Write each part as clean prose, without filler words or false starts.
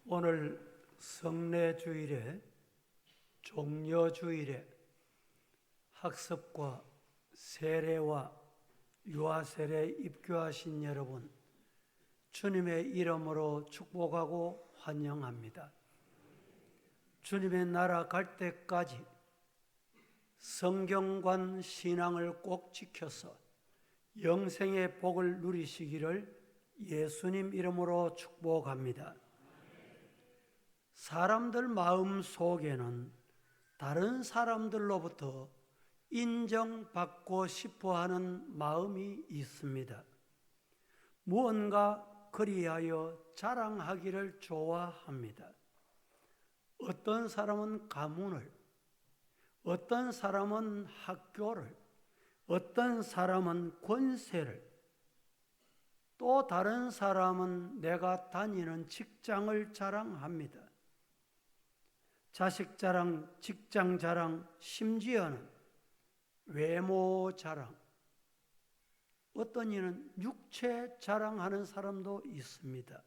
오늘 성례주일에 종려주일에 학습과 세례와 유아세례 입교하신 여러분, 주님의 이름으로 축복하고 환영합니다. 주님의 나라 갈 때까지 성경관 신앙을 꼭 지켜서 영생의 복을 누리시기를 예수님 이름으로 축복합니다. 사람들 마음 속에는 다른 사람들로부터 인정받고 싶어 하는 마음이 있습니다. 무언가 그리하여 자랑하기를 좋아합니다. 어떤 사람은 가문을, 어떤 사람은 학교를, 어떤 사람은 권세를, 또 다른 사람은 내가 다니는 직장을 자랑합니다. 자식 자랑, 직장 자랑, 심지어는 외모 자랑, 어떤 이는 육체 자랑하는 사람도 있습니다.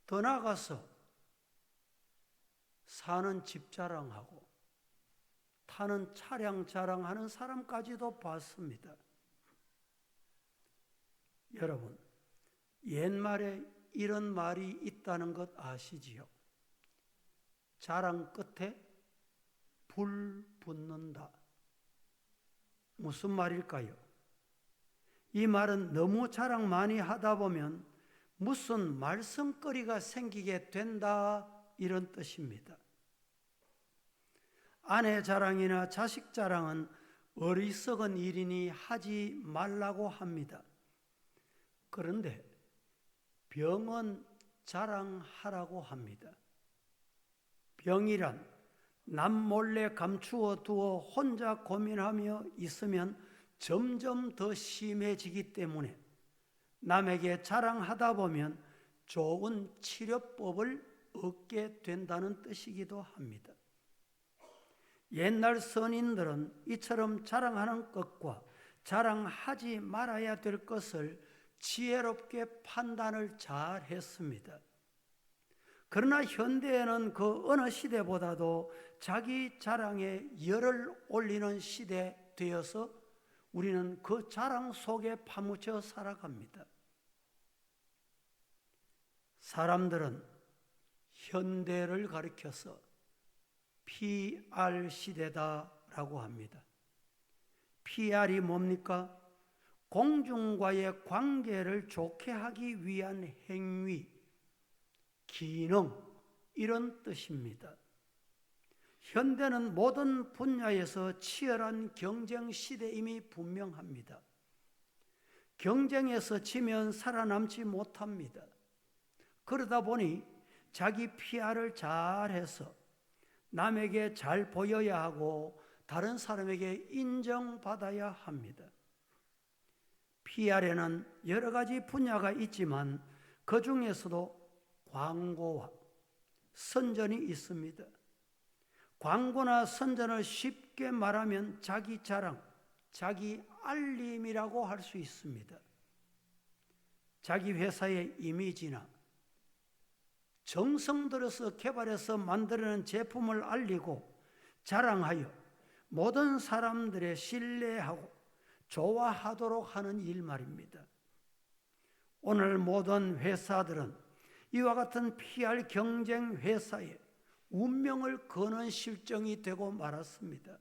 더 나아가서 사는 집 자랑하고 타는 차량 자랑하는 사람까지도 봤습니다. 여러분, 옛말에 이런 말이 있다는 것 아시지요? 자랑 끝에 불 붙는다. 무슨 말일까요? 이 말은 너무 자랑 많이 하다 보면 무슨 말썽거리가 생기게 된다, 이런 뜻입니다. 아내 자랑이나 자식 자랑은 어리석은 일이니 하지 말라고 합니다. 그런데 병은 자랑하라고 합니다. 병이란 남몰래 감추어 두어 혼자 고민하며 있으면 점점 더 심해지기 때문에 남에게 자랑하다 보면 좋은 치료법을 얻게 된다는 뜻이기도 합니다. 옛날 선인들은 이처럼 자랑하는 것과 자랑하지 말아야 될 것을 지혜롭게 판단을 잘 했습니다. 그러나 현대에는 그 어느 시대보다도 자기 자랑에 열을 올리는 시대 되어서 우리는 그 자랑 속에 파묻혀 살아갑니다. 사람들은 현대를 가리켜서 PR 시대다라고 합니다. PR이 뭡니까? 공중과의 관계를 좋게 하기 위한 행위, 기능, 이런 뜻입니다. 현대는 모든 분야에서 치열한 경쟁 시대임이 분명합니다. 경쟁에서 지면 살아남지 못합니다. 그러다 보니 자기 PR을 잘해서 남에게 잘 보여야 하고 다른 사람에게 인정받아야 합니다. PR에는 여러 가지 분야가 있지만 그 중에서도 광고와 선전이 있습니다. 광고나 선전을 쉽게 말하면 자기 자랑, 자기 알림이라고 할 수 있습니다. 자기 회사의 이미지나 정성 들여서 개발해서 만들어낸 제품을 알리고 자랑하여 모든 사람들의 신뢰하고 좋아하도록 하는 일 말입니다. 오늘 모든 회사들은 이와 같은 PR 경쟁 회사에 운명을 거는 실정이 되고 말았습니다.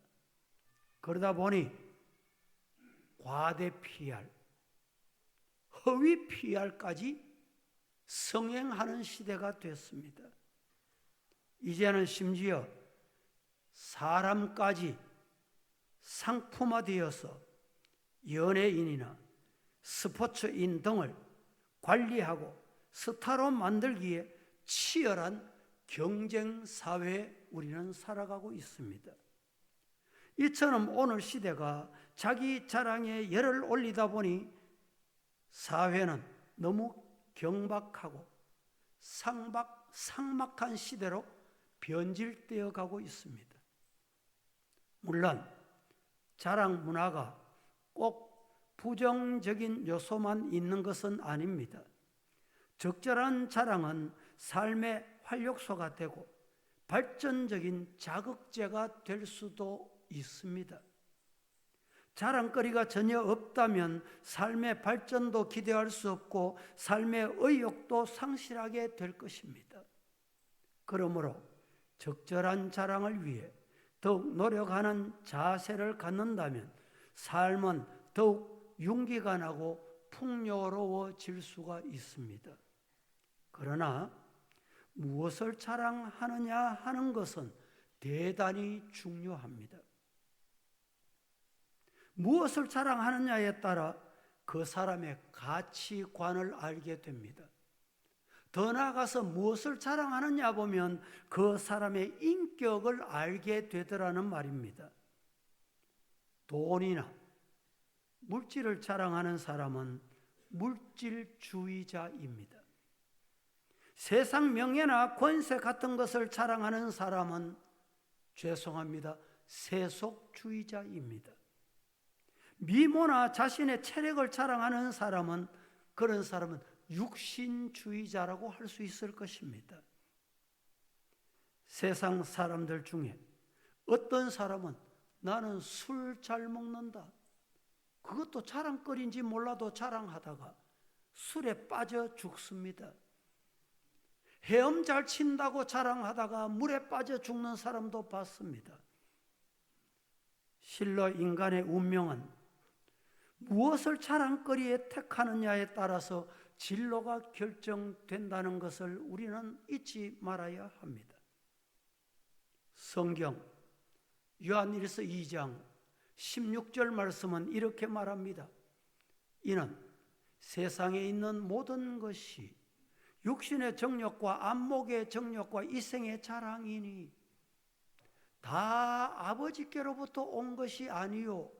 그러다 보니 과대 PR, 허위 PR까지 성행하는 시대가 됐습니다. 이제는 심지어 사람까지 상품화되어서 연예인이나 스포츠인 등을 관리하고 스타로 만들기에 치열한 경쟁 사회에 우리는 살아가고 있습니다. 이처럼 오늘 시대가 자기 자랑에 열을 올리다 보니 사회는 너무 경박하고 삭막한 시대로 변질되어 가고 있습니다. 물론 자랑 문화가 꼭 부정적인 요소만 있는 것은 아닙니다. 적절한 자랑은 삶의 활력소가 되고 발전적인 자극제가 될 수도 있습니다. 자랑거리가 전혀 없다면 삶의 발전도 기대할 수 없고 삶의 의욕도 상실하게 될 것입니다. 그러므로 적절한 자랑을 위해 더욱 노력하는 자세를 갖는다면 삶은 더욱 윤기가 나고 풍요로워질 수가 있습니다. 그러나 무엇을 자랑하느냐 하는 것은 대단히 중요합니다. 무엇을 자랑하느냐에 따라 그 사람의 가치관을 알게 됩니다. 더 나아가서 무엇을 자랑하느냐 보면 그 사람의 인격을 알게 되더라는 말입니다. 돈이나 물질을 자랑하는 사람은 물질주의자입니다. 세상 명예나 권세 같은 것을 자랑하는 사람은 죄송합니다. 세속주의자입니다. 미모나 자신의 체력을 자랑하는 사람은 그런 사람은 육신주의자라고 할 수 있을 것입니다. 세상 사람들 중에 어떤 사람은 나는 술 잘 먹는다. 그것도 자랑거리인지 몰라도 자랑하다가 술에 빠져 죽습니다. 헤엄 잘 친다고 자랑하다가 물에 빠져 죽는 사람도 봤습니다. 실로 인간의 운명은 무엇을 자랑거리에 택하느냐에 따라서 진로가 결정된다는 것을 우리는 잊지 말아야 합니다. 성경 요한일서 2장 16절 말씀은 이렇게 말합니다. 이는 세상에 있는 모든 것이 육신의 정욕과 안목의 정욕과 이생의 자랑이니 다 아버지께로부터 온 것이 아니요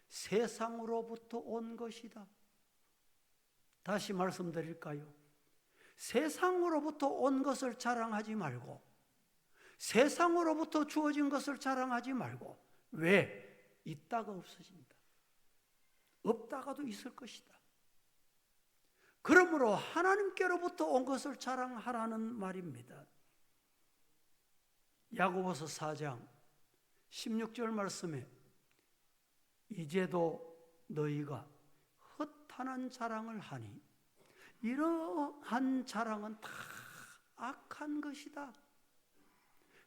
세상으로부터 온 것이다. 다시 말씀드릴까요? 세상으로부터 온 것을 자랑하지 말고 세상으로부터 주어진 것을 자랑하지 말고 왜? 있다가 없어진다. 없다가도 있을 것이다. 그러므로 하나님께로부터 온 것을 자랑하라는 말입니다. 야고보서 4장 16절 말씀에 이제도 너희가 허탄한 자랑을 하니 이러한 자랑은 다 악한 것이다.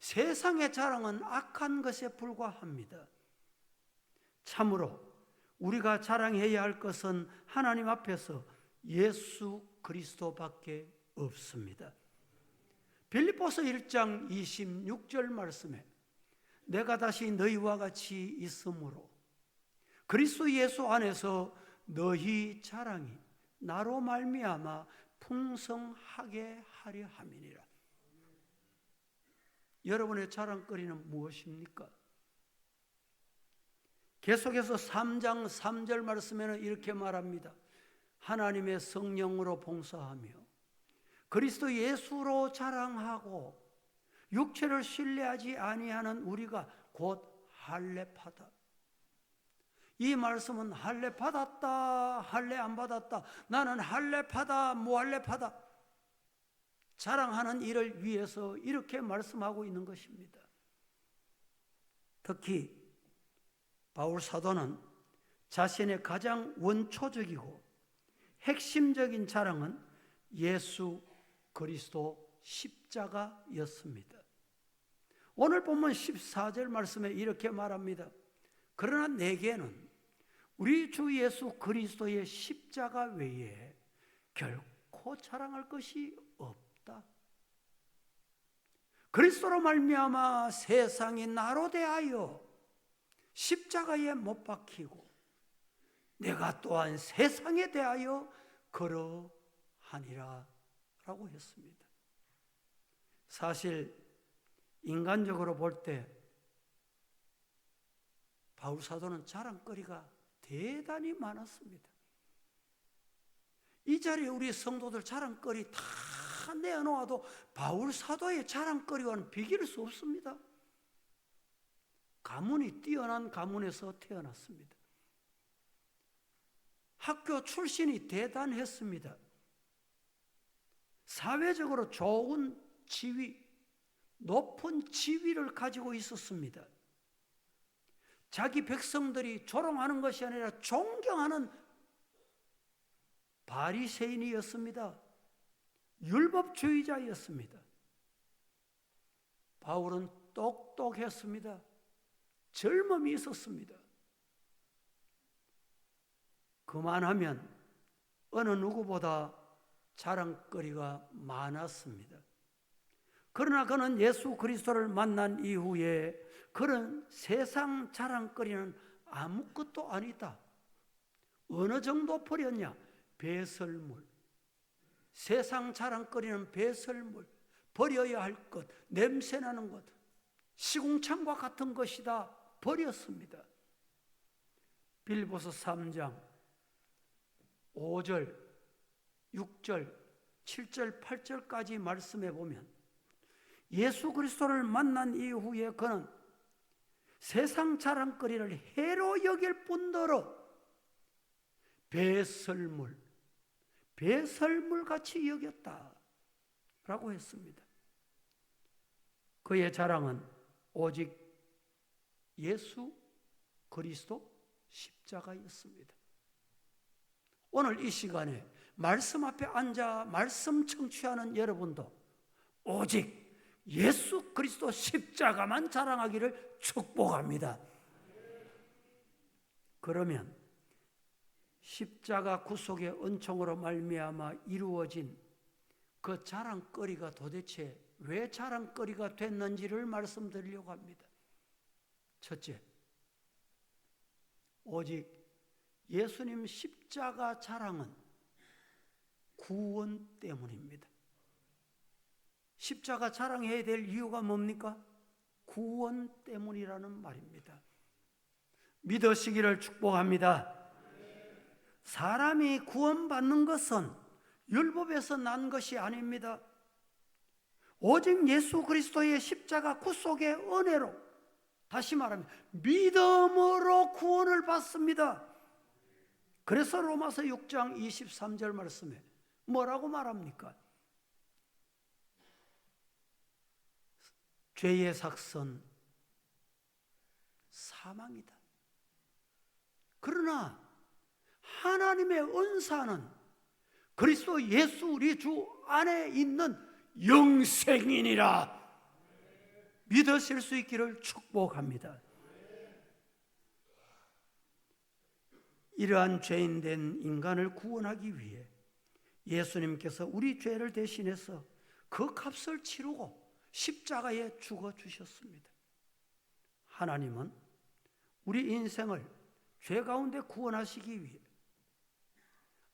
세상의 자랑은 악한 것에 불과합니다. 참으로 우리가 자랑해야 할 것은 하나님 앞에서 예수 그리스도밖에 없습니다. 빌립보서 1장 26절 말씀에 내가 다시 너희와 같이 있으므로 그리스도 예수 안에서 너희 자랑이 나로 말미암아 풍성하게 하려 함이니라. 여러분의 자랑거리는 무엇입니까? 계속해서 3장 3절 말씀에는 이렇게 말합니다. 하나님의 성령으로 봉사하며 그리스도 예수로 자랑하고 육체를 신뢰하지 아니하는 우리가 곧 할례받아. 이 말씀은 할례 받았다, 할례 안 받았다, 나는 할례 받아, 무할례 받아 자랑하는 일을 위해서 이렇게 말씀하고 있는 것입니다. 특히 바울 사도는 자신의 가장 원초적이고 핵심적인 자랑은 예수 그리스도 십자가였습니다. 오늘 본문 14절 말씀에 이렇게 말합니다. 그러나 내게는 우리 주 예수 그리스도의 십자가 외에 결코 자랑할 것이 없다. 그리스도로 말미암아 세상이 나로 대하여 십자가에 못 박히고 내가 또한 세상에 대하여 그러하니라 라고 했습니다. 사실 인간적으로 볼 때 바울 사도는 자랑거리가 대단히 많았습니다. 이 자리에 우리 성도들 자랑거리 다 내어놓아도 바울 사도의 자랑거리와는 비교할 수 없습니다. 가문이 뛰어난 가문에서 태어났습니다. 학교 출신이 대단했습니다. 사회적으로 좋은 지위, 높은 지위를 가지고 있었습니다. 자기 백성들이 조롱하는 것이 아니라 존경하는 바리새인이었습니다. 율법주의자였습니다. 바울은 똑똑했습니다. 젊음이 있었습니다. 그만하면 어느 누구보다 자랑거리가 많았습니다. 그러나 그는 예수 그리스도를 만난 이후에 그런 세상 자랑거리는 아무것도 아니다. 어느 정도 버렸냐? 배설물. 세상 자랑거리는 배설물, 버려야 할 것, 냄새나는 것, 시궁창과 같은 것이다. 버렸습니다. 빌립보서 3장 5절, 6절, 7절, 8절까지 말씀해 보면 예수 그리스도를 만난 이후에 그는 세상 자랑거리를 해로 여길 뿐더러 배설물, 배설물같이 여겼다라고 했습니다. 그의 자랑은 오직 예수 그리스도 십자가였습니다. 오늘 이 시간에 말씀 앞에 앉아 말씀 청취하는 여러분도 오직 예수 그리스도 십자가만 자랑하기를 축복합니다. 그러면 십자가 구속의 은총으로 말미암아 이루어진 그 자랑거리가 도대체 왜 자랑거리가 됐는지를 말씀드리려고 합니다. 첫째, 오직 예수님 십자가 자랑은 구원 때문입니다. 십자가 자랑해야 될 이유가 뭡니까? 구원 때문이라는 말입니다. 믿으시기를 축복합니다. 사람이 구원받는 것은 율법에서 난 것이 아닙니다. 오직 예수 그리스도의 십자가 구속의 은혜로, 다시 말하면 믿음으로 구원을 받습니다. 그래서 로마서 6장 23절 말씀에 뭐라고 말합니까? 죄의 삭선 사망이다. 그러나 하나님의 은사는 그리스도 예수 우리 주 안에 있는 영생이니라. 믿으실 수 있기를 축복합니다. 이러한 죄인된 인간을 구원하기 위해 예수님께서 우리 죄를 대신해서 그 값을 치르고 십자가에 죽어주셨습니다. 하나님은 우리 인생을 죄 가운데 구원하시기 위해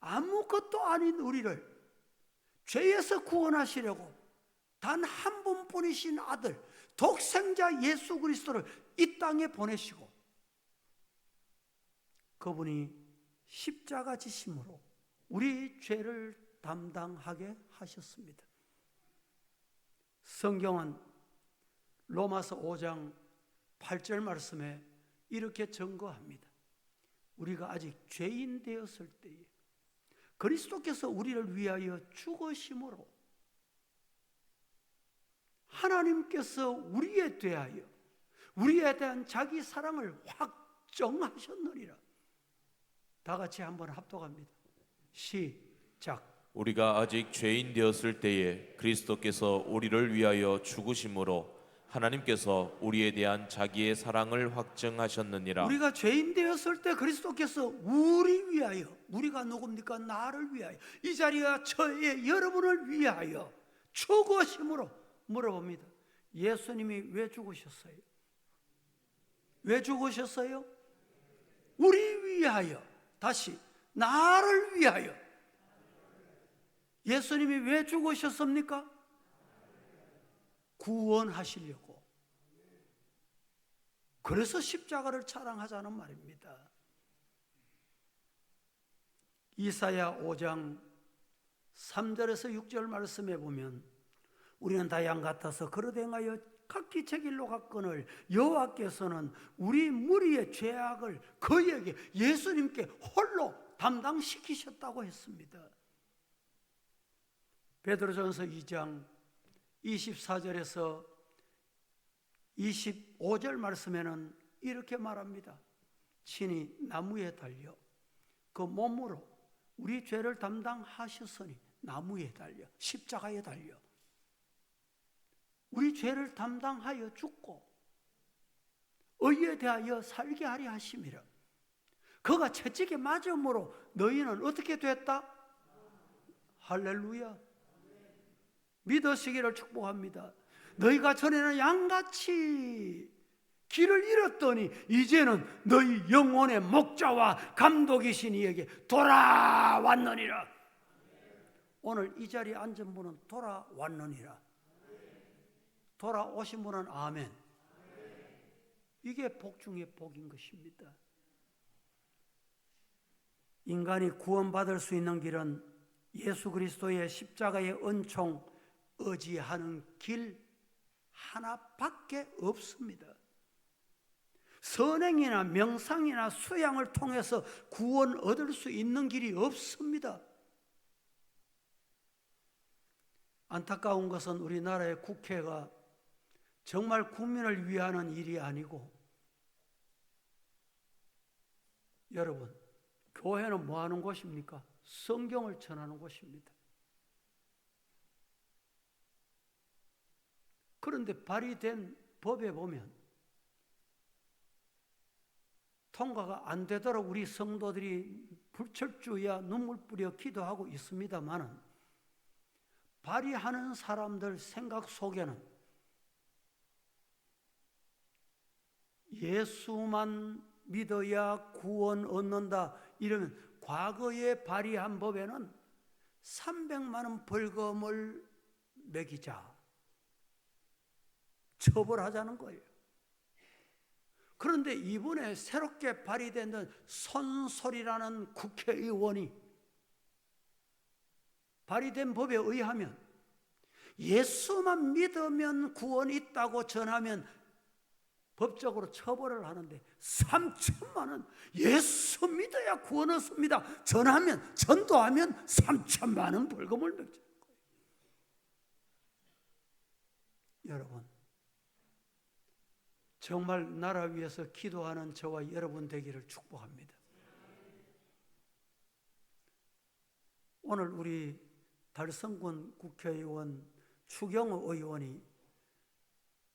아무것도 아닌 우리를 죄에서 구원하시려고 단 한 분뿐이신 아들 독생자 예수 그리스도를 이 땅에 보내시고 그분이 십자가 지심으로 우리 죄를 담당하게 하셨습니다. 성경은 로마서 5장 8절 말씀에 이렇게 증거합니다. 우리가 아직 죄인 되었을 때에 그리스도께서 우리를 위하여 죽으심으로 하나님께서 우리에 대하여 우리에 대한 자기 사랑을 확정하셨느니라. 다 같이 한번 합독합니다. 시작. 우리가 아직 죄인 되었을 때에 그리스도께서 우리를 위하여 죽으심으로 하나님께서 우리에 대한 자기의 사랑을 확증하셨느니라. 우리가 죄인 되었을 때 그리스도께서 우리 위하여, 우리가 누굽니까? 나를 위하여, 이 자리가 저의 여러분을 위하여 죽으심으로 물어봅니다. 예수님이 왜 죽으셨어요? 왜 죽으셨어요? 우리 위하여. 다시 나를 위하여. 예수님이 왜 죽으셨습니까? 구원하시려고. 그래서 십자가를 자랑하자는 말입니다. 이사야 5장 3절에서 6절 말씀에 보면 우리는 다 양 같아서 그릇 행하여 각기 제 길로 갔거늘 여호와께서는 우리 무리의 죄악을 그에게 예수님께 홀로 담당시키셨다고 했습니다. 베드로전서 2장 24절에서 25절 말씀에는 이렇게 말합니다. 친히 나무에 달려 그 몸으로 우리 죄를 담당하셨으니, 나무에 달려, 십자가에 달려 우리 죄를 담당하여 죽고 의에 대하여 살게 하려 하심이라. 그가 채찍에 맞음으로 너희는 어떻게 됐다? 할렐루야. 믿으시기를 축복합니다. 너희가 전에는 양같이 길을 잃었더니 이제는 너희 영혼의 목자와 감독이신 이에게 돌아왔느니라. 오늘 이 자리에 앉은 분은 돌아왔느니라. 돌아오신 분은 아멘. 이게 복 중에 복인 것입니다. 인간이 구원받을 수 있는 길은 예수 그리스도의 십자가의 은총 의지하는 길 하나밖에 없습니다. 선행이나 명상이나 수양을 통해서 구원 얻을 수 있는 길이 없습니다. 안타까운 것은 우리나라의 국회가 정말 국민을 위하는 일이 아니고, 여러분, 교회는 뭐 하는 곳입니까? 성경을 전하는 곳입니다. 그런데 발의된 법에 보면 통과가 안 되도록 우리 성도들이 불철주야 눈물 뿌려 기도하고 있습니다만은, 발의하는 사람들 생각 속에는 예수만 믿어야 구원 얻는다 이러면, 과거에 발의한 법에는 300만 원 벌금을 매기자, 처벌하자는 거예요. 그런데 이번에 새롭게 발의된 손소리라는 국회의원이 발의된 법에 의하면 예수만 믿으면 구원이 있다고 전하면 법적으로 처벌을 하는데, 3천만 원, 예수 믿어야 구원 얻습니다 전하면, 전도하면 3천만 원 벌금을 매기는 거예요. 여러분, 정말 나라 위해서 기도하는 저와 여러분 되기를 축복합니다. 오늘 우리 달성군 국회의원 추경호 의원이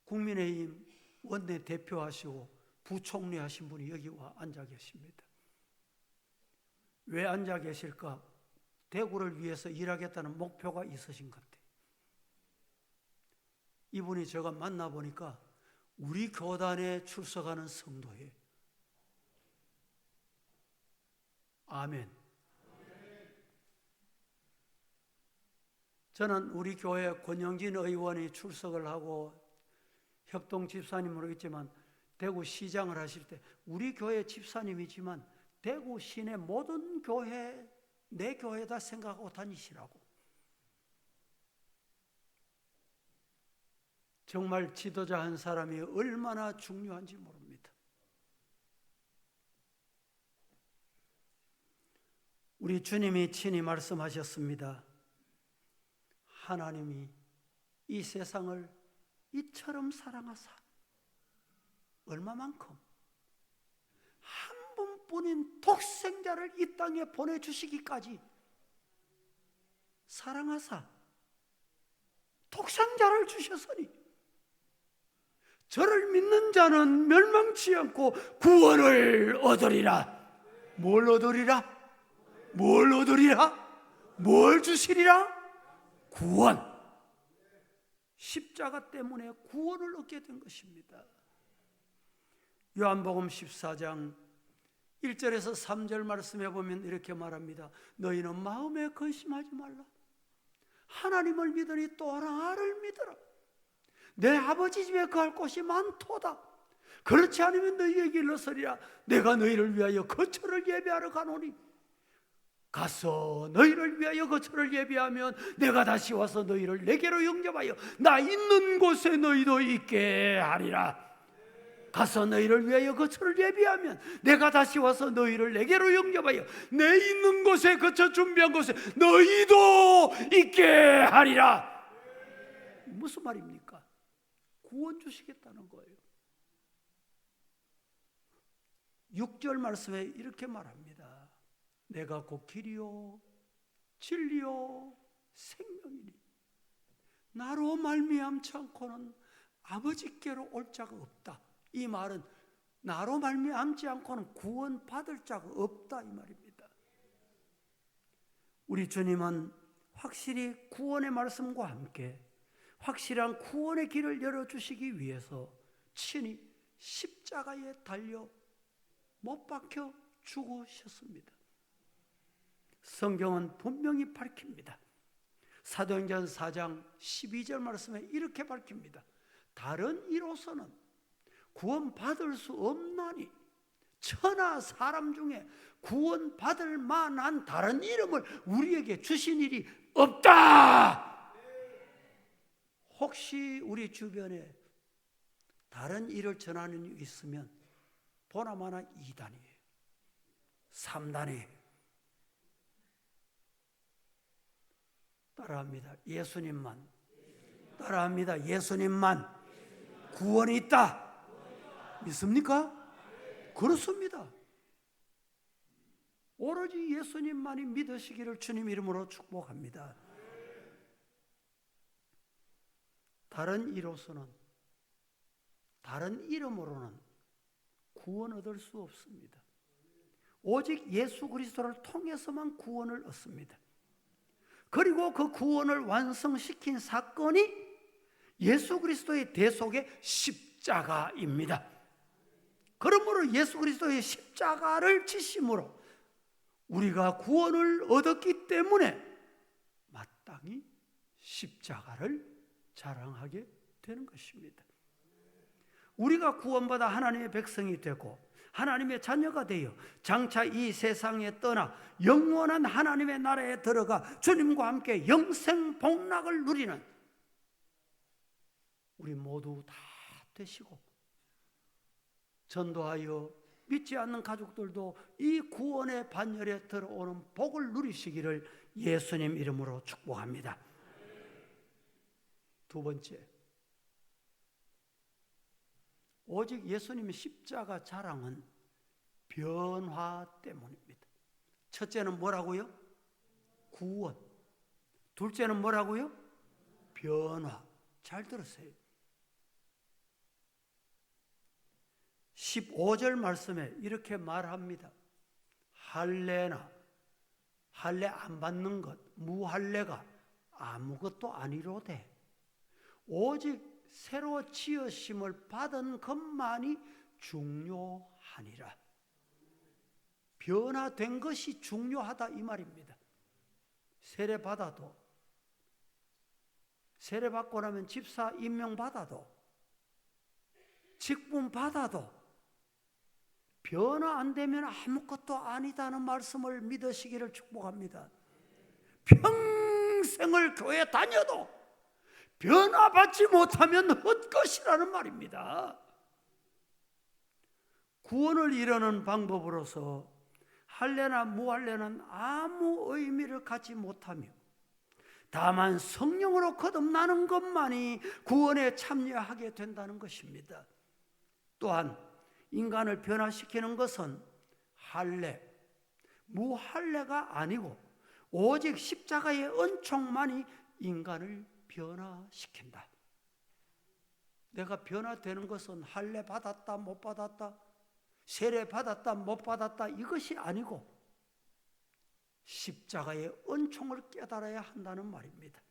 국민의힘 원내 대표하시고 부총리 하신 분이 여기 와 앉아 계십니다. 왜 앉아 계실까? 대구를 위해서 일하겠다는 목표가 있으신 것 같아요. 이분이 제가 만나보니까 우리 교단에 출석하는 성도예요. 아멘. 저는 우리 교회 권영진 의원이 출석을 하고 협동 집사님으로 있지만, 대구 시장을 하실 때 우리 교회 집사님이지만 대구 시내 모든 교회, 내 교회다 생각하고 다니시라고. 정말 지도자 한 사람이 얼마나 중요한지 모릅니다. 우리 주님이 친히 말씀하셨습니다. 하나님이 이 세상을 이처럼 사랑하사, 얼마만큼? 한 분뿐인 독생자를 이 땅에 보내주시기까지 사랑하사 독생자를 주셨으니 저를 믿는 자는 멸망치 않고 구원을 얻으리라. 뭘 얻으리라? 뭘 얻으리라? 뭘 주시리라? 구원. 십자가 때문에 구원을 얻게 된 것입니다. 요한복음 14장 1절에서 3절 말씀해 보면 이렇게 말합니다. 너희는 마음에 근심하지 말라. 하나님을 믿으니 또 나를 믿어라. 내 아버지 집에 거할 곳이 많도다. 그렇지 않으면 너희에게 일러서리라. 내가 너희를 위하여 거처를 예비하러 가노니, 가서 너희를 위하여 거처를 예비하면 내가 다시 와서 너희를 내게로 영접하여 나 있는 곳에 너희도 있게 하리라. 가서 너희를 위하여 거처를 예비하면 내가 다시 와서 너희를 내게로 영접하여 내 있는 곳에 거처 준비한 곳에 너희도 있게 하리라. 무슨 말입니까? 구원 주시겠다는 거예요. 6절 말씀에 이렇게 말합니다. 내가 곧 길이요 진리요 생명이니 나로 말미암지 않고는 아버지께로 올 자가 없다. 이 말은 나로 말미암지 않고는 구원 받을 자가 없다 이 말입니다. 우리 주님은 확실히 구원의 말씀과 함께 확실한 구원의 길을 열어주시기 위해서 친히 십자가에 달려 못 박혀 죽으셨습니다. 성경은 분명히 밝힙니다. 사도행전 4장 12절 말씀에 이렇게 밝힙니다. 다른 이로서는 구원받을 수 없나니 천하 사람 중에 구원받을 만한 다른 이름을 우리에게 주신 일이 없다. 혹시 우리 주변에 다른 일을 전하는 일이 있으면 보나마나 2단이에요 3단이에요 따라합니다. 예수님만. 따라합니다. 예수님만 구원이 있다. 믿습니까? 그렇습니다. 오로지 예수님만이 믿으시기를 주님 이름으로 축복합니다. 다른 이로서는, 다른 이름으로는 구원 얻을 수 없습니다. 오직 예수 그리스도를 통해서만 구원을 얻습니다. 그리고 그 구원을 완성시킨 사건이 예수 그리스도의 대속의 십자가입니다. 그러므로 예수 그리스도의 십자가를 지심으로 우리가 구원을 얻었기 때문에 마땅히 십자가를 자랑하게 되는 것입니다. 우리가 구원받아 하나님의 백성이 되고 하나님의 자녀가 되어 장차 이 세상에 떠나 영원한 하나님의 나라에 들어가 주님과 함께 영생 복락을 누리는 우리 모두 다 되시고 전도하여 믿지 않는 가족들도 이 구원의 반열에 들어오는 복을 누리시기를 예수님 이름으로 축복합니다. 두 번째, 오직 예수님의 십자가 자랑은 변화 때문입니다. 첫째는 뭐라고요? 구원. 둘째는 뭐라고요? 변화. 잘 들으세요. 15절 말씀에 이렇게 말합니다. 할례나 할례 안 받는 것, 무할례가 아무것도 아니로되 오직 새로 지으심을 받은 것만이 중요하니라. 변화된 것이 중요하다 이 말입니다. 세례 받아도, 세례 받고 나면 집사 임명 받아도, 직분 받아도 변화 안 되면 아무것도 아니다는 말씀을 믿으시기를 축복합니다. 평생을 교회 다녀도 변화받지 못하면 헛것이라는 말입니다. 구원을 이루는 방법으로서 할례나 무할례는 아무 의미를 갖지 못하며 다만 성령으로 거듭나는 것만이 구원에 참여하게 된다는 것입니다. 또한 인간을 변화시키는 것은 할례, 무할례가 아니고 오직 십자가의 은총만이 인간을 변화시킨다. 내가 변화되는 것은 할례 받았다 못 받았다, 세례 받았다 못 받았다 이것이 아니고 십자가의 은총을 깨달아야 한다는 말입니다.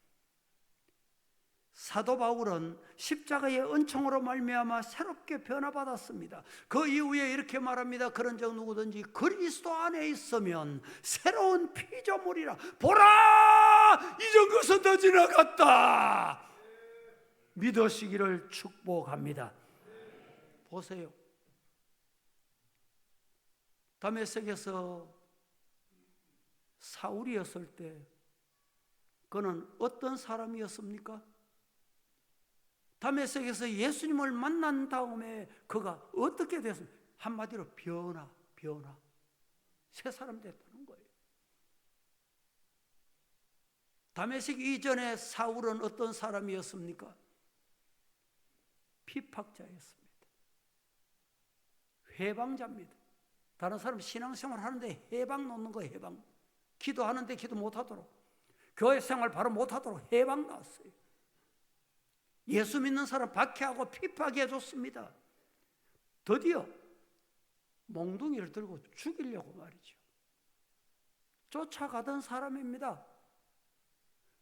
사도 바울은 십자가의 은총으로 말미암아 새롭게 변화받았습니다. 그 이후에 이렇게 말합니다. 그런즉 누구든지 그리스도 안에 있으면 새로운 피조물이라. 보라, 이전 것은 다 지나갔다. 믿으시기를 축복합니다. 보세요. 다메섹에서 사울이었을 때 그는 어떤 사람이었습니까? 다메섹에서 예수님을 만난 다음에 그가 어떻게 됐습니까? 한마디로 변화. 새 사람 됐다는 거예요. 다메섹 이전에 사울은 어떤 사람이었습니까? 피팍자였습니다. 해방자입니다. 다른 사람 신앙생활 하는데 해방 놓는 거예요. 해방. 기도하는데 기도 못하도록, 교회 생활 바로 못하도록 해방 나왔어요. 예수 믿는 사람 박해하고 피팍해 줬습니다. 드디어 몽둥이를 들고 죽이려고 말이죠. 쫓아가던 사람입니다.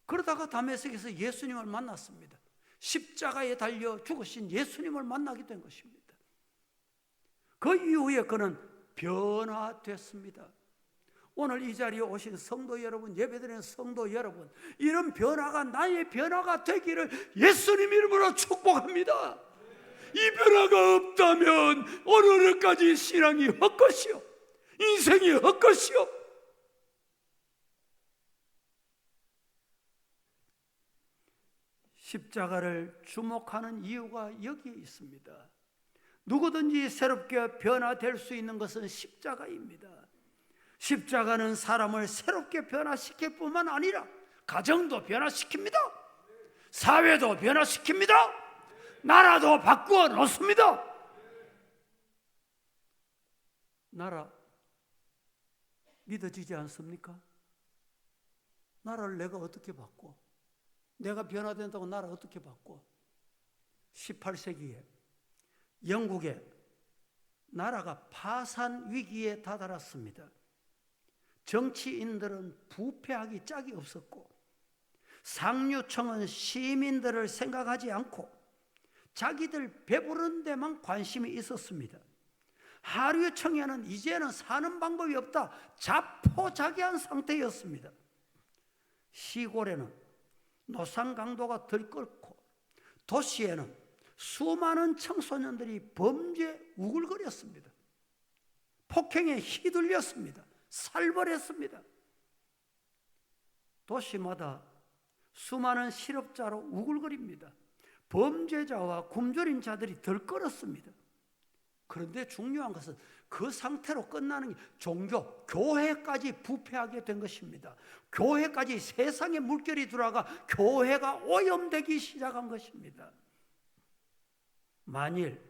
그러다가 다메섹에서 예수님을 만났습니다. 십자가에 달려 죽으신 예수님을 만나게 된 것입니다. 그 이후에 그는 변화됐습니다. 오늘 이 자리에 오신 성도 여러분, 예배드리는 성도 여러분, 이런 변화가 나의 변화가 되기를 예수님 이름으로 축복합니다. 이 변화가 없다면 오늘까지 신앙이 헛것이요, 인생이 헛것이요. 십자가를 주목하는 이유가 여기에 있습니다. 누구든지 새롭게 변화될 수 있는 것은 십자가입니다. 십자가는 사람을 새롭게 변화시킬 뿐만 아니라 가정도 변화시킵니다. 사회도 변화시킵니다. 나라도 바꾸어 놓습니다. 나라 믿어지지 않습니까? 나라를 내가 어떻게 바꿔? 내가 변화된다고 나라 어떻게 바꿔? 18세기에 영국의 나라가 파산 위기에 다다랐습니다. 정치인들은 부패하기 짝이 없었고, 상류층은 시민들을 생각하지 않고 자기들 배부른 데만 관심이 있었습니다. 하류층에는 이제는 사는 방법이 없다, 자포자기한 상태였습니다. 시골에는 노상 강도가 들끓고, 도시에는 수많은 청소년들이 범죄에 우글거렸습니다. 폭행에 휘둘렸습니다. 살벌했습니다. 도시마다 수많은 실업자로 우글거립니다. 범죄자와 굶주린 자들이 들끓었습니다. 그런데 중요한 것은 그 상태로 끝나는 게 종교, 교회까지 부패하게 된 것입니다. 교회까지 세상의 물결이 들어가 교회가 오염되기 시작한 것입니다. 만일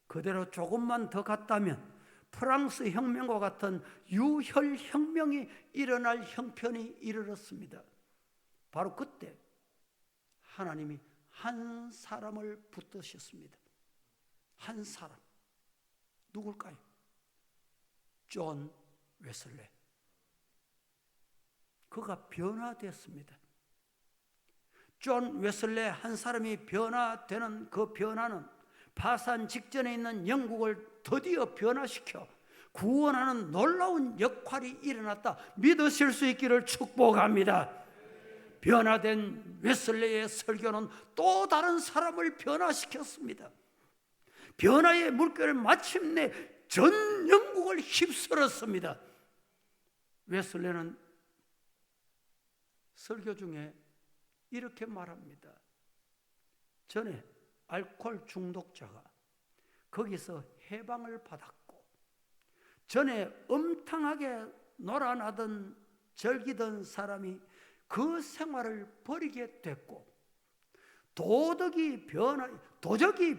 그대로 조금만 더 갔다면 프랑스 혁명과 같은 유혈혁명이 일어날 형편이 이르렀습니다. 바로 그때 하나님이 한 사람을 붙드셨습니다. 한 사람. 누굴까요? 존 웨슬레. 그가 변화되었습니다. 존 웨슬레 한 사람이 변화되는 그 변화는 파산 직전에 있는 영국을 드디어 변화시켜 구원하는 놀라운 역할이 일어났다 믿으실 수 있기를 축복합니다. 변화된 웨슬레의 설교는 또 다른 사람을 변화시켰습니다. 변화의 물결을 마침내 전 영국을 휩쓸었습니다. 웨슬레는 설교 중에 이렇게 말합니다. 전에 알코올 중독자가 거기서 해방을 받았고, 전에 엄탕하게 놀아나던 즐기던 사람이 그 생활을 버리게 됐고, 도덕이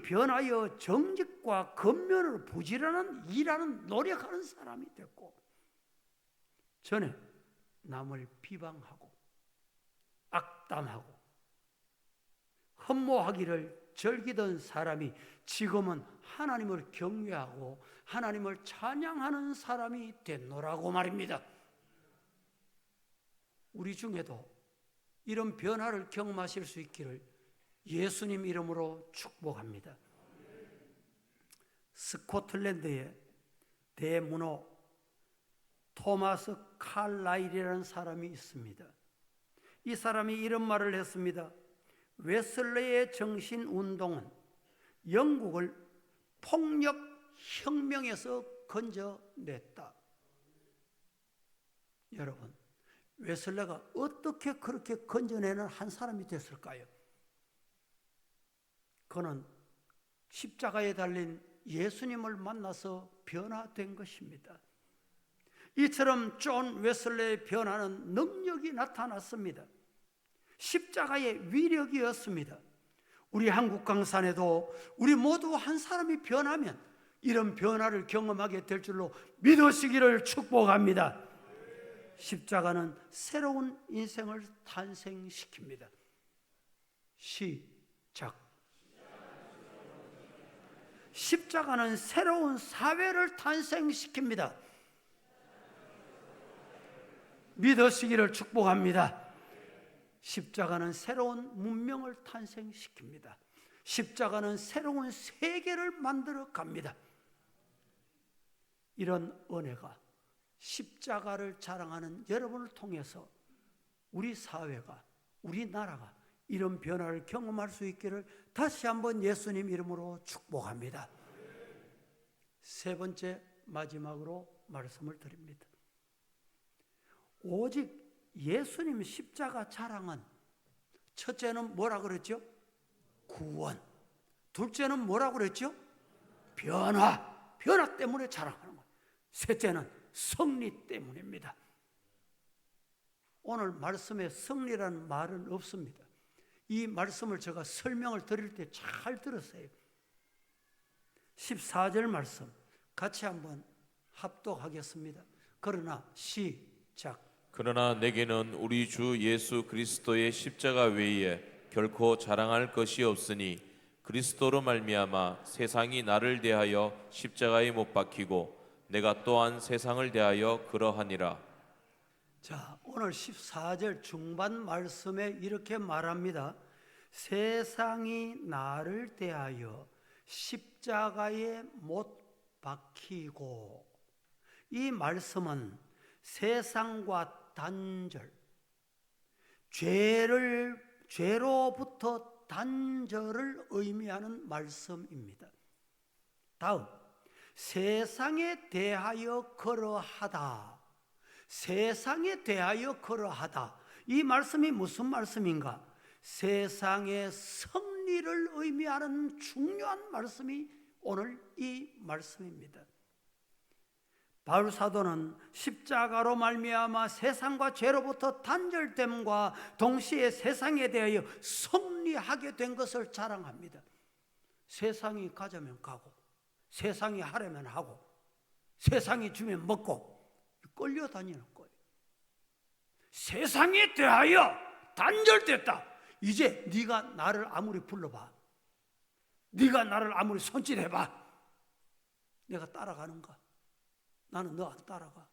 변하여 정직과 근면으로 부지런한 일하는 노력하는 사람이 됐고, 전에 남을 비방하고 악담하고 흠모하기를 즐기던 사람이 지금은 하나님을 경외하고 하나님을 찬양하는 사람이 됐노라고 말입니다. 우리 중에도 이런 변화를 경험하실 수 있기를 예수님 이름으로 축복합니다. 스코틀랜드의 대문호 토마스 칼라일이라는 사람이 있습니다. 이 사람이 이런 말을 했습니다. 웨슬레의 정신운동은 영국을 폭력혁명에서 건져냈다. 여러분, 웨슬레가 어떻게 그렇게 건져내는 한 사람이 됐을까요? 그는 십자가에 달린 예수님을 만나서 변화된 것입니다. 이처럼 존 웨슬레의 변화는 능력이 나타났습니다. 십자가의 위력이었습니다. 우리 한국 강산에도 우리 모두 한 사람이 변하면 이런 변화를 경험하게 될 줄로 믿으시기를 축복합니다. 십자가는 새로운 인생을 탄생시킵니다. 시작. 십자가는 새로운 사회를 탄생시킵니다. 믿으시기를 축복합니다. 십자가는 새로운 문명을 탄생시킵니다. 십자가는 새로운 세계를 만들어 갑니다. 이런 은혜가 십자가를 자랑하는 여러분을 통해서 우리 사회가, 우리 나라가 이런 변화를 경험할 수 있기를 다시 한번 예수님 이름으로 축복합니다. 세 번째, 마지막으로 말씀을 드립니다. 오직 예수님 십자가 자랑은 첫째는 뭐라 그랬죠? 구원. 둘째는 뭐라 그랬죠? 변화 때문에 자랑하는 거예요. 셋째는 승리 때문입니다. 오늘 말씀에 승리라는 말은 없습니다. 이 말씀을 제가 설명을 드릴 때 잘 들으세요. 14절 말씀 같이 한번 합독하겠습니다. 그러나 시작. 그러나 내게는 우리 주 예수 그리스도의 십자가 외에 결코 자랑할 것이 없으니 그리스도로 말미암아 세상이 나를 대하여 십자가에 못 박히고 내가 또한 세상을 대하여 그러하니라. 자, 오늘 14절 중반 말씀에 이렇게 말합니다. 세상이 나를 대하여 십자가에 못 박히고. 이 말씀은 세상과 단절, 죄로부터 단절을 의미하는 말씀입니다. 다음, 세상에 대하여 그러하다. 세상에 대하여 그러하다. 이 말씀이 무슨 말씀인가? 세상의 승리를 의미하는 중요한 말씀이 오늘 이 말씀입니다. 바울 사도는 십자가로 말미암아 세상과 죄로부터 단절됨과 동시에 세상에 대하여 승리하게 된 것을 자랑합니다. 세상이 가자면 가고, 세상이 하려면 하고, 세상이 주면 먹고 끌려다니는 거예요. 세상에 대하여 단절됐다. 이제 네가 나를 아무리 불러봐, 네가 나를 아무리 손짓해봐, 내가 따라가는가? 나는 너 안 따라가.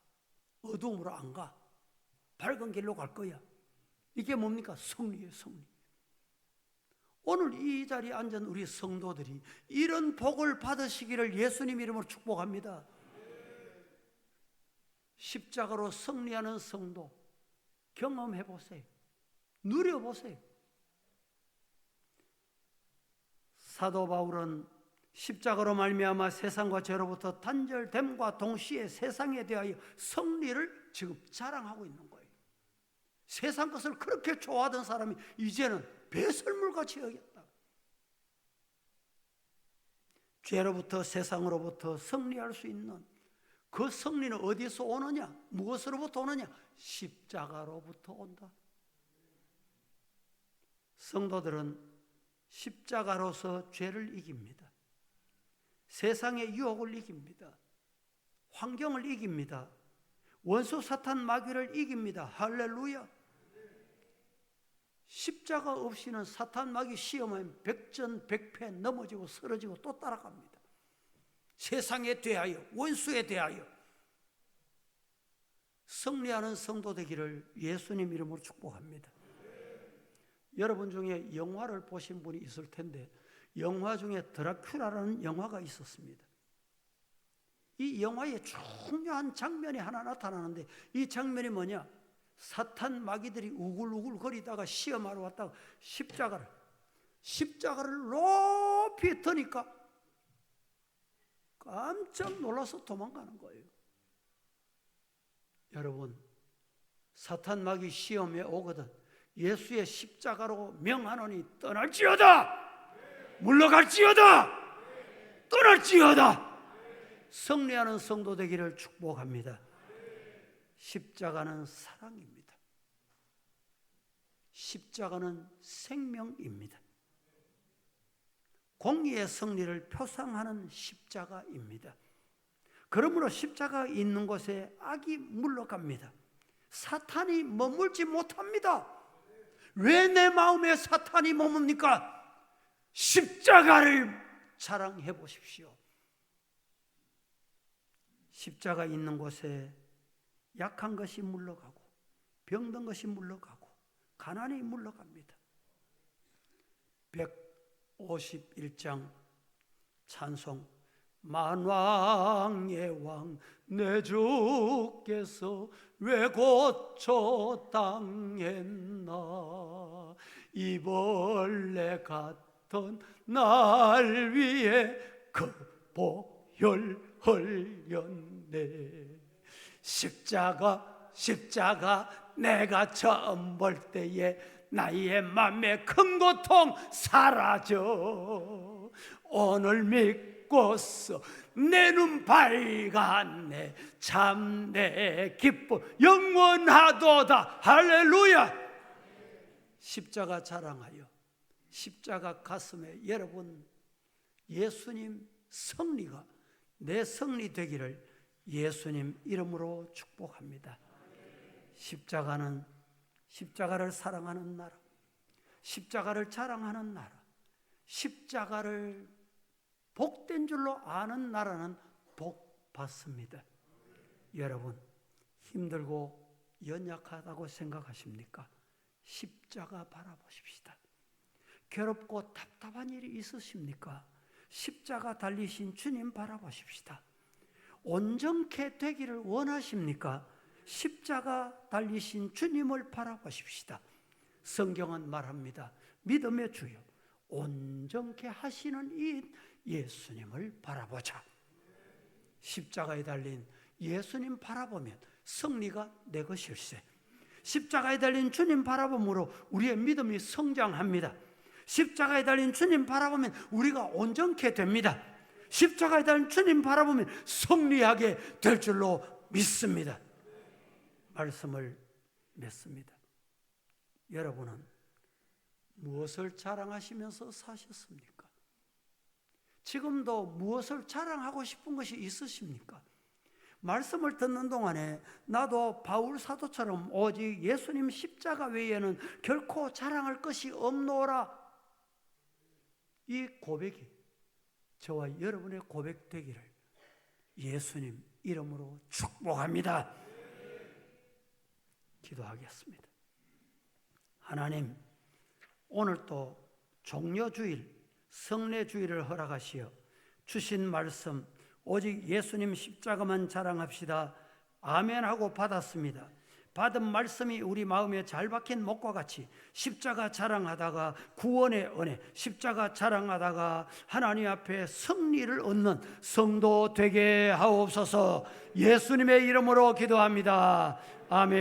어두움으로 안 가. 밝은 길로 갈 거야. 이게 뭡니까? 승리예요, 승리. 오늘 이 자리에 앉은 우리 성도들이 이런 복을 받으시기를 예수님 이름으로 축복합니다. 십자가로 승리하는 성도 경험해 보세요. 누려 보세요. 사도 바울은 십자가로 말미암아 세상과 죄로부터 단절됨과 동시에 세상에 대하여 승리를 지금 자랑하고 있는 거예요. 세상 것을 그렇게 좋아하던 사람이 이제는 배설물같이 여겼다. 죄로부터 세상으로부터 승리할 수 있는 그 승리는 어디서 오느냐? 무엇으로부터 오느냐? 십자가로부터 온다. 성도들은 십자가로서 죄를 이깁니다. 세상의 유혹을 이깁니다. 환경을 이깁니다. 원수 사탄 마귀를 이깁니다. 할렐루야. 십자가 없이는 사탄 마귀 시험하면 백전백패 넘어지고 쓰러지고 또 따라갑니다. 세상에 대하여, 원수에 대하여 승리하는 성도 되기를 예수님 이름으로 축복합니다. 여러분 중에 영화를 보신 분이 있을 텐데 영화 중에 드라큘라라는 영화가 있었습니다. 이 영화에 중요한 장면이 하나 나타나는데 이 장면이 뭐냐? 사탄 마귀들이 우글우글 거리다가 시험하러 왔다가 십자가를 높이 드니까 깜짝 놀라서 도망가는 거예요. 여러분, 사탄 마귀 시험에 오거든 예수의 십자가로 명하노니 떠날지어다. 물러갈지어다. 떠날지어다. 승리하는 성도 되기를 축복합니다. 십자가는 사랑입니다. 십자가는 생명입니다. 공의의 승리를 표상하는 십자가입니다. 그러므로 십자가 있는 곳에 악이 물러갑니다. 사탄이 머물지 못합니다. 왜 내 마음에 사탄이 머뭅니까? 십자가를 자랑해 보십시오. 십자가 있는 곳에 약한 것이 물러가고 병든 것이 물러가고 가난이 물러갑니다. 151장 찬송. 만왕의 왕 내 주께서 왜 고쳐 당했나. 이 벌레 같은 날 위에 그 보혈 흘렸네. 십자가 내가 처음 볼 때에 나의 맘에 큰 고통 사라져. 오늘 믿고서 내 눈 밝았네. 참 내 기쁨 영원하도다. 할렐루야. 십자가 자랑하여 십자가 가슴에 여러분 예수님 승리가 내 승리 되기를 예수님 이름으로 축복합니다. 십자가는 십자가를 사랑하는 나라, 십자가를 자랑하는 나라, 십자가를 복된 줄로 아는 나라는 복 받습니다. 여러분 힘들고 연약하다고 생각하십니까? 십자가 바라보십시다. 괴롭고 답답한 일이 있으십니까? 십자가 달리신 주님 바라보십시다. 온전케 되기를 원하십니까? 십자가 달리신 주님을 바라보십시다. 성경은 말합니다. 믿음의 주요 온전케 하시는 이 예수님을 바라보자. 십자가에 달린 예수님 바라보면 승리가 내 것일세. 십자가에 달린 주님 바라봄으로 우리의 믿음이 성장합니다. 십자가에 달린 주님 바라보면 우리가 온전케 됩니다. 십자가에 달린 주님 바라보면 승리하게 될 줄로 믿습니다. 말씀을 맺습니다. 여러분은 무엇을 자랑하시면서 사셨습니까? 지금도 무엇을 자랑하고 싶은 것이 있으십니까? 말씀을 듣는 동안에 나도 바울 사도처럼 오직 예수님 십자가 외에는 결코 자랑할 것이 없노라. 이 고백이 저와 여러분의 고백 되기를 예수님 이름으로 축복합니다. 기도하겠습니다. 하나님, 오늘 또 종려주일, 성례주일을 허락하시어 주신 말씀 오직 예수님 십자가만 자랑합시다. 아멘하고 받았습니다. 받은 말씀이 우리 마음에 잘 박힌 목과 같이 십자가 자랑하다가 구원의 은혜, 십자가 자랑하다가 하나님 앞에 승리를 얻는 성도 되게 하옵소서. 예수님의 이름으로 기도합니다. 아멘.